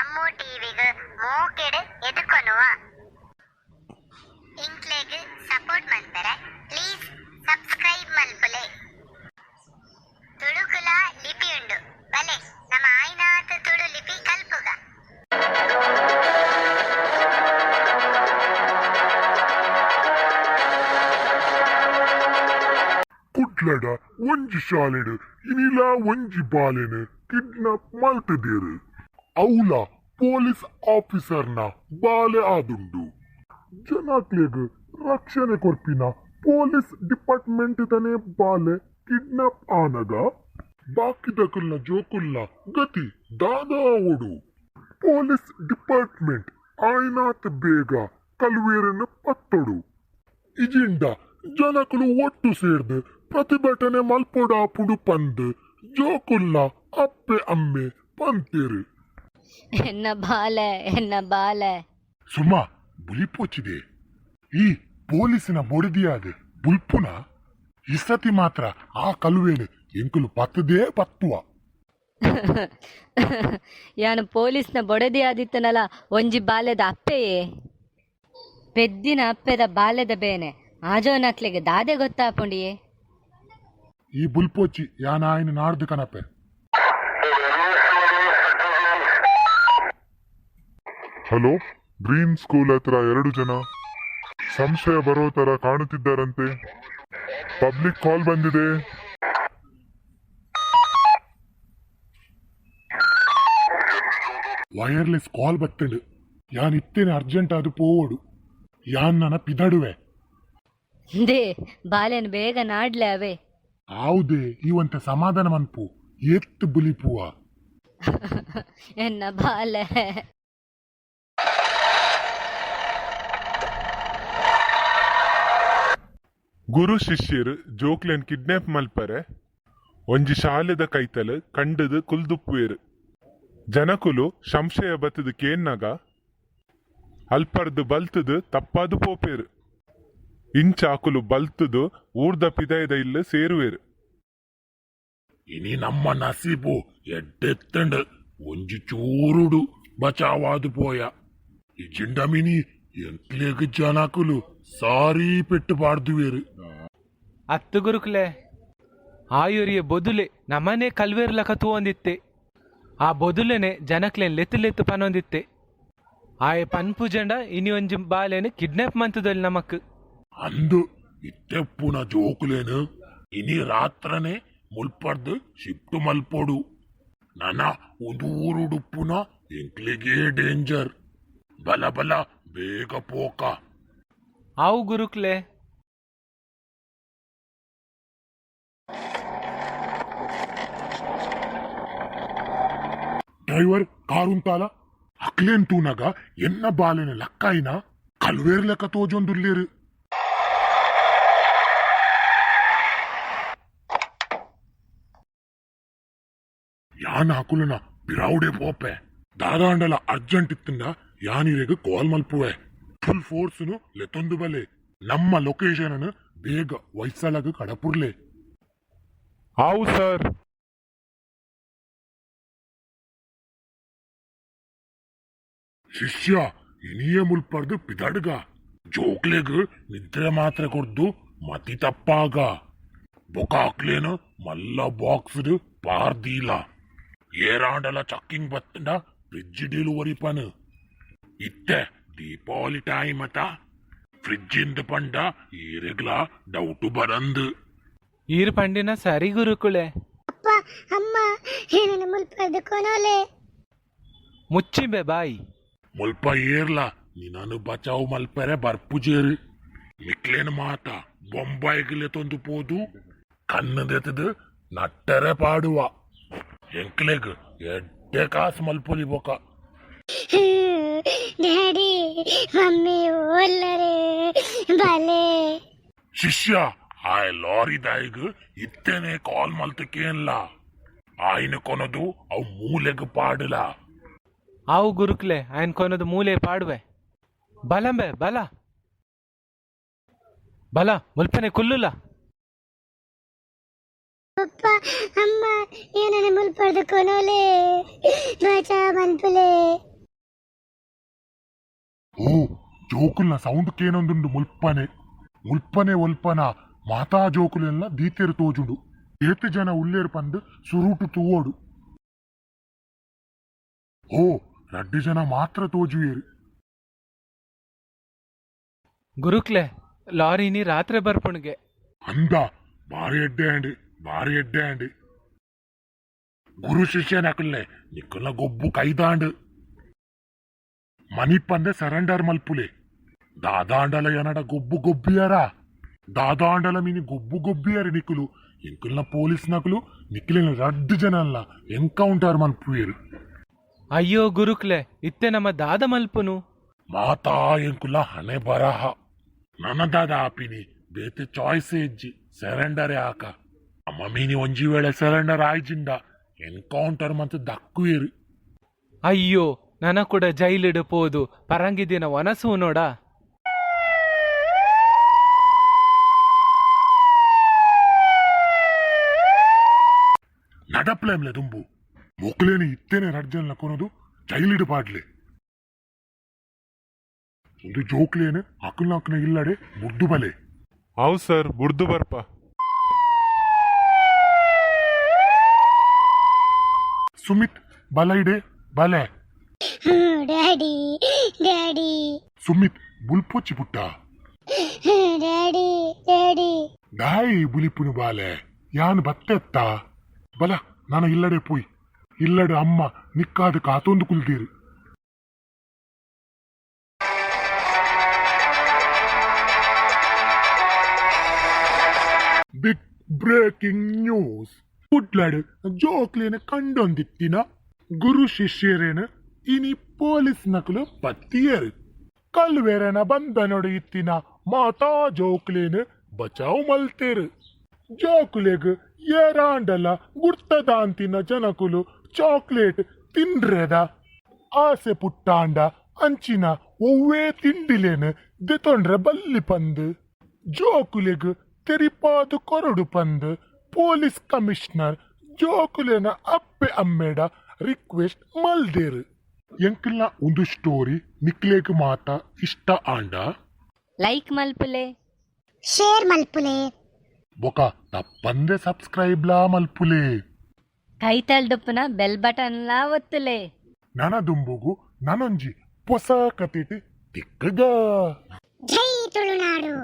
ನಮ್ಮ ಟಿವಿಗೆ ಮೂಕೆಡ್ ಎದುಕೊನುವ ಇಂಕ್ಲೆಗ್ ಸಪೋರ್ಟ್ ಮಲ್ಪರೆ ಪ್ಲೀಸ್ ಸಬ್ಸ್ಕ್ರೈಬ್ ಮಲ್ಪುಲೆ. ತುಳುಕುಲ ಲಿಪಿ ಉಂಡು ಬಲೆ ನಮ್ಮ ಆಯ್ನಾತ ತುಳು ಲಿಪಿ ಕಲ್ಪುಗ. ಕುಡ್ಲಡ ಒಂಜಿ ಶಾಲೆಡ್ ಇನಿಲ ಒಂಜಿ ಬಾಲೆನ್ ಕಿಡ್ನಾಪ್ ಮಲ್ತದೇರು. ಅವಲ ಪೊಲೀಸ್ ಆಫೀಸರ್ನ ಬಾಲೆ ಆದುಂಡು. ಜನಕ್ಲೆಗ್ ರಕ್ಷಣೆ ಕೊರ್ಪಿನ ಪೊಲೀಸ್ ಡಿಪಾರ್ಟ್ಮೆಂಟ್ ತನೆ ಬಾಲೆ ಕಿಡ್ನಾಪ್ ಆನಗ ಬಾಕಿದಕಲ್ನ ಜೋಕುಲ್ಲ ಗತಿ ದಾದಾವಡು. ಪೊಲೀಸ್ ಡಿಪಾರ್ಟ್ಮೆಂಟ್ ಆಯ್ನಾತ್ ಬೇಗ ಕಲ್ವೇರನ್ನು ಪತ್ತೊಡು. ಇಜಿಂಡ ಜನಕಲು ಒಟ್ಟು ಸೇರ್ದು ಪ್ರತಿಭಟನೆ ಮಲ್ಪೊಡಾಪುಡು ಪಂದ್ ಜೋಕುಲ್ಲ ಅಪ್ಪೆ ಅಮ್ಮೆ ಪಂತೇರು. ಎನ್ನ ಬಾಲೆ ಸುಮ್ಮ ಬುಲಿಪೋಚಿದೆ. ಈ ಪೊಲೀಸಿನ ಬೊಡಿದಿಯಾದ ಬುಲ್ಪುನ ಇಸತಿ ಮಾತ್ರ ಆ ಕಲುವೇನು ಎಂಕುಲು ಪತ್ತದೇ ಪತ್ತುವ. ಯಾನು ಪೊಲೀಸ್ನ ಬೊಡೆದಿ ಆದಿತ್ತನಲ್ಲ ಒಂಜಿ ಬಾಲ್ಯದ ಅಪ್ಪೆಯೇ ಪೆದ್ದಿನ ಅಪ್ಪೆದ ಬಾಲ್ಯದ ಬೇನೆ ಆಜೋನಕ್ಲೆಗೆ ದಾದೆ ಗೊತ್ತಾಪುಂಡಿಯೇ. ಈ ಬುಲ್ಪೋಚಿ ಯಾನ ಆಯ್ನ ನಾಡ್ದು ಕನಪೆ. ಹಲೋ, ಗ್ರೀನ್ ಸ್ಕೂಲ್ ಹತ್ರ 2 ಜನ ಸಂಶಯ ಬರೋ ತರ ಕಾಣುತ್ತಿದ್ದಾರಂತೆ. ಪಬ್ಲಿಕ್ ಕಾಲ್ ಬಂದಿದೆ. ವೈರ್ಲೆಸ್ ಕಾಲ್ ಬತ್ತಂಡು. ಯಾನ್ ಇತ್ತೇನೆ ಅರ್ಜೆಂಟ್ ಅದು ಪೋವಡು. ಯಾನ್ ನನ್ನ ಪಿದಡುವೆ ದೇ ಬಾಲೆನ್ ಬೇಗ ನಾಡ್ಲೆ ಅವೇ. ಆವುದೇ ಇವಂತೆ ಸಮಾಧಾನ ಮನ್ಪು ಎತ್ತು ಬುಲಿಪುವ. ಎನ್ನ ಬಾಲೆ ಗುರು ಶಿಷ್ಯರು ಜೋಕ್ಲೆನ್ ಕಿಡ್ನಾಪ್ ಮಲ್ಪರೆ ಒಂಜಿ ಶಾಲೆದ ಕೈತಲ್ ಕಂಡದು ಕುಲ್ದುಪ್ಪುವೇರು. ಜನಕುಲು ಸಂಶಯ ಬತ್ತದು ಕೇನ್ನಾಗ ಅಲ್ಪರ್ದು ಬಲ್ತದು ತಪ್ಪಾದು ಪೋಪೇರು. ಇಂಚಾಕುಲು ಬಲ್ತದು ಊರ್ದ ಪಿದಯದ ಇಲ್ಲ ಸೇರುವೇರು. ಇನಿ ನಮ್ಮ ನಸೀಬು ಎಡ್ಡೆತ್ತಂಡು ಒಂಜಿ ಚೂರುಡು ಬಚಾವಾದು ಪೋಯ. ಈ ಜಿಂಡಮಿನಿ ಎಂಕ್ಲೆಗ್ ಜನಕುಲು ಸಾರಿ ಪೆಟ್ಟು ಪಾಡ್ದುವೇರು. ಅತ್ತು ಗುರುಕುಲೆ ಆಯುರಿಯ ಬೊದುಲೆ ನಮನೆ ಕಲ್ವೇರ್ಲಕ ತೂವೊಂದಿತ್ತೆ. ಆ ಬೊದುಲೆನೆ ಜನಕ್ಲೆನ್ ಲೆತ್ತು ಪನೊಂದಿತ್ತೆ. ಆಯ ಪನ್ಪು ಜಂಡ ಇನಿ ಒಂಜಿ ಬಾಲೆನು ಕಿಡ್ನಾಪ್ ಮಂತದಲ್ಲಿ ನಮಕ್ ಅಂದು ಇತ್ತೆಪ್ಪುನ ಜೋಕುಲೇನು ಇನಿ ರಾತ್ರನೆ ಮುಲ್ಪರ್ದು ಶಿಫ್ಟ್ ಮಲ್ಪೊಡು. ನನ ಉದೂರುಡುಪ್ಪುನ ಎಂಕ್ಲೆಗೇ ಡೇಂಜರ್. ಬಲ ಬಲ ಬೇಗ ಪೋಕ. ಆವು ಗುರುಕ್ಲೆ ಡ್ರೈವರ್ ಕಾರುಂತಾಲ ಅಕ್ಲೇನ್ ತೂನಗ ಎನ್ನ ಬಾಲೆನ ಲಕ್ಕಾಯಿನ ಕಲ್ವೇರ್ ಲೆಕ್ಕ ತೋಜೊಂದುಲ್ಲೇರು. ಯಾನ್ ಹಾಕುಲನ ಬಿರಾವುಡೆ ಪೋಪೆ ದಾದಾಂಡಲ ಅರ್ಜೆಂಟ್ ಇತ್ತಂಡ ಯಾನಿರೆಗ್ ಕಾಲ್ ಮಲ್ಪುವೆ. ಫುಲ್ ಫೋರ್ಸ್ನು ಲೆತ್ತೊಂದು ಬಲೆ ನಮ್ಮ ಲೊಕೇಶನ್ ಬೇಗ ವೈಸಲಗ್ ಕಡಪುರ್ಲೆ. ಆವು ಸರ್. ಶಿಷ್ಯ ಇನಿಯೇ ಮುಲ್ಪರ್ದು ಪಿದಡ್ಗ ಜೋಕ್ಲೆಗ್ ನಿದ್ರೆ ಮಾತ್ರೆ ಕೊಡ್ದು ಮತಿ ತಪ್ಪಾಗ ಬೊಕ ಹಾಕ್ಲೇನು ಮಲ್ಲ ಬಾಕ್ಸ್ ಪಾರ್ದೀಲ. ಏರಾಂಡಲ ಚಕ್ಕಿಂಗ್ ಬತ್ತಂಡ ಫ್ರಿಡ್ಜ್ ಡೆಲಿವರಿ ಪನ್ ಇತ್ತೆ ದೀಪಾವಳಿ ಟೈಮ್ ಅತ ಫ್ರಿಡ್ಜಿಂದ ಪಂಡ ಈರೆಗ್ಲ ಡೌಟು ಬರಂದು. ಈರು ಪಂಡಿನ ಸರಿ ಗುರುಕುಳೆ. ಅಪ್ಪ ಅಮ್ಮ ಏನನ್ನು ಮುಲ್ಪರ್ದು ಕೊನೋಲೆ ಮುಚ್ಚಿಂಬೆ ಬಾಯಿ ಮುಲ್ಪ ಏರ್ಲ ನೀನನು ಬಚಾವು ಮಲ್ಪರೆ ಬರ್ಪುಜೇರು. ಮಿಕ್ಲೇನು ಮಾತ ಬೊಂಬಾಯಿಗಿಲೆ ತೊಂದು ಪೋದು ಕಣ್ಣದೆತ್ತದು ನಟ್ಟರೆ ಪಾಡುವ. ಎಂಕ್ಲೆಗ್ ಎಡ್ಡೆ ಕಾಸು ಮಲ್ಪೊಲಿ ಬೊಕ. ಡ್ಯಾಡಿ ಮಮ್ಮಿ ಓಲ್ಲರೆ ಬಲೆ. ಶಿಷ್ಯ ಆಯ್ ಲಾರಿ ದಾಯಿಗ್ ಇತ್ತೇನೆ ಕಾಲ್ ಮಲ್ತಕೇನ್ಲ ಆಯ್ನ ಕೊನದು ಅವು ಮೂಲೆಗ್ ಪಾಡಲ. ಆವು ಗುರುಕ್ಲೆ ಆಯ್ನ ಕೊನದು ಮೂಲೆ ಪಾಡುವೆ. ಬಲಂಬೆ ಬಲ ಬಲ ಮುಲ್ಪನೆ ಕುಲ್ಲುಲ. ಅಪ್ಪ ಅಮ್ಮ ಏನನ್ನು ಮುಲ್ಪರ್ದು ಕೊನೋಲೆ ಬಚಾ ಮನ್ಪುಲೆ. ಓ ಜೋಕುಲ್ನ ಸೌಂಡ್ ಕೇನೊಂದುಂಡು ಮುಲ್ಪನೆ ಒಲ್ಪನ ಮಾತಾ ಜೋಕುಲೆಲ್ಲ ದೀತೆರು ತೋಜುಂಡು ಏತು ಜನ ಉಲ್ಲೇರು ಪಂದು ಸುರುಟು ತೂವೋಡು. ಓ 2 ಜನ ಮಾತ್ರ ತೋಜುವೇರು. ಗುರುಕ್ಲೆ ಲಾರಿನಿ ರಾತ್ರಿ ಬರ್ಪುಣ್ಗೆ ಅಂದ ಬಾರಿ ಎಡ್ಡೆ ಆಂಡ್ ಗುರು ಶಿಷ್ಯನಕಲ್ಲೆ ನಿಕ್ಕಲ್ಲ ಗೊಬ್ಬು ಕೈದಾಂಡ್ ಮನಿಪ್ಪಂದೆ ಸರೆಂಡರ್ ಮಲ್ಪುಲೆ ದಾದಾಂಡಲ ಏನಡ ಗೊಬ್ಬಿಯರ ದಾದಾಂಡಲ ಮೀನಿ ಗೊಬ್ಬಿಯರಿ ನಿಕ್ಕುಲು ಎಂಕಲ್ನ ಪೊಲೀಸ್ ನಕಲು ನಿಕ್ಲಿನ 2 ಜನ ಅಲ್ಲ ಎನ್ಕೌಂಟರ್ ಮಲ್ಪುವೇರು. ಅಯ್ಯೋ ಗುರುಕ್ಲೆ ಇತ್ತೆ ನಮ್ಮ ದಾದ ಮಲ್ಪುನು ಮಾತಾ ಎಂಕುಲ ಹಣೆ ಬರಹ ನನ್ನ ದಾದ ಆಪಿನಿ ಬೇತೆ ಚಾಯ್ಸ್ ಇಜ್ಜಿ ಸರೆಂಡರೇ ಆಕ ಅಮ್ಮ ಮೀನಿ ಒಂಜಿ ವೇಳೆ ಸರೆಂಡರ್ ಆಯ್ಜಿಂಡ ಎನ್ಕೌಂಟರ್ ಮಂತ್ ದಕ್ಕುವೇರು. ಅಯ್ಯೋ ನನ ಕೂಡ ಜೈಲಿಡು ಪೋದು ಪರಂಗಿದಿನ ಒನಸು ನೋಡ. ನಡಪ್ಲೇಮ್ಲೆ ದುಂಬು ಮೊಕ್ಲೇನಿ ಇತ್ತೇನೆ 2 ಜನ ಕೊನೋದು ಜೈಲಿಡು ಪಾಡ್ಲೆ ಒಂದು ಜೋಕ್ಲೇನು ಅಕಲ್ನಾಕ್ನ ಇಲ್ಲಡೆ ಮುರ್ದು ಬಲೆ. ಅವು ಸರ್ ಬುಡ್ದು ಬರ್ಪ. ಸುಮಿತ್ ಬಲೈಡೆ ಬಲೆ ಡ್ಯಾಡಿ ಡ್ಯಾಡಿ ಸುಮಿತ್ ಬುಲ್ಪೊಚ್ಚಿ ಪುಟ್ಟ ಡ್ಯಾಡಿ ಡ್ಯಾಡಿ ದಾಯಿ ಬುಲಿಪುನು ಬಾಲೆ ಯಾನು ಬತ್ತೆತ್ತ ಬಲ ನಾನು ಇಲ್ಲಡೆ ಪೋಯ್ ಇಲ್ಲಡೆ ಅಮ್ಮ ನಿಕ್ಕಾದ ಕಾತೊಂದು ಕುಲ್ದೀರು. ಬಿಗ್ ಬ್ರೇಕಿಂಗ್ ನ್ಯೂಸ್ ಕುಡ್ಲಾಡು ಜೋಕ್ಲೇನ ಕಂಡೊಂದಿತ್ತಿನ ಗುರು ಶಿಷ್ಯರೇನು ಇನಿ ಪೊಲೀಸ್ ನಕಲು ಪತ್ತಿಯರು ಕಲ್ವೇರನ ಬಂಧನೊಡು ಇತ್ತಿನ ಮಾತಾ ಜೋಕ್ಲೇನು ಬಚಾವ್ ಮಲ್ತೇರು. ಜೋಕ್ಲೆಗ್ ಏರಾಂಡಲ ಗುರ್ತದಾಂತಿನ ಜನಕುಲು ಚಾಕ್ಲೇಟ್ ತಿನ್ರೆದ ಆಸೆ ಪುಟ್ಟಾಂಡ ಅಂಚಿನ ಒವ್ವೇ ತಿಂಡಿಲೇನು ದೆತೊಂಡ್ರೆ ಬಲ್ಲಿ ಪಂದು ಜೋಕುಲೆಗ್ ತೆರಿಪಾದು ಕೊರಡು ಪಂದು ಪೊಲೀಸ್ ಕಮಿಷನರ್ ಜೋಕುಲೆನ ಅಪ್ಪೆ ಅಮ್ಮೆಡ ರಿಕ್ವೆಸ್ಟ್ ಮಲ್ದೇರು. ಎಂಕಲ್ನ ಒಂದು ಸ್ಟೋರಿ ನಿಕ್ಲೇಗ್ ಮಾತ ಇಷ್ಟ ಆಂಡ ಲೈಕ್ ಮಲ್ಪುಲೆ ಶೇರ್ ಮಲ್ಪುಲೆ ಬೊಕ ತಪ್ಪಂದೆ ಸಬ್ಸ್ಕ್ರೈಬ್ಲಾ ಮಲ್ಪುಲೆ ಕೈತಲ್ಡುಪ್ಪುನ ಬೆಲ್ ಬಟನ್ಲಾ ಒತ್ತುಲೆ. ನನ ದುಂಬುಗು ನನೊಂಜಿ ಹೊಸ ಕತೆಟ್ ತಿಕ್ಕಗ ಜೈ ತುಳುನಾಡು.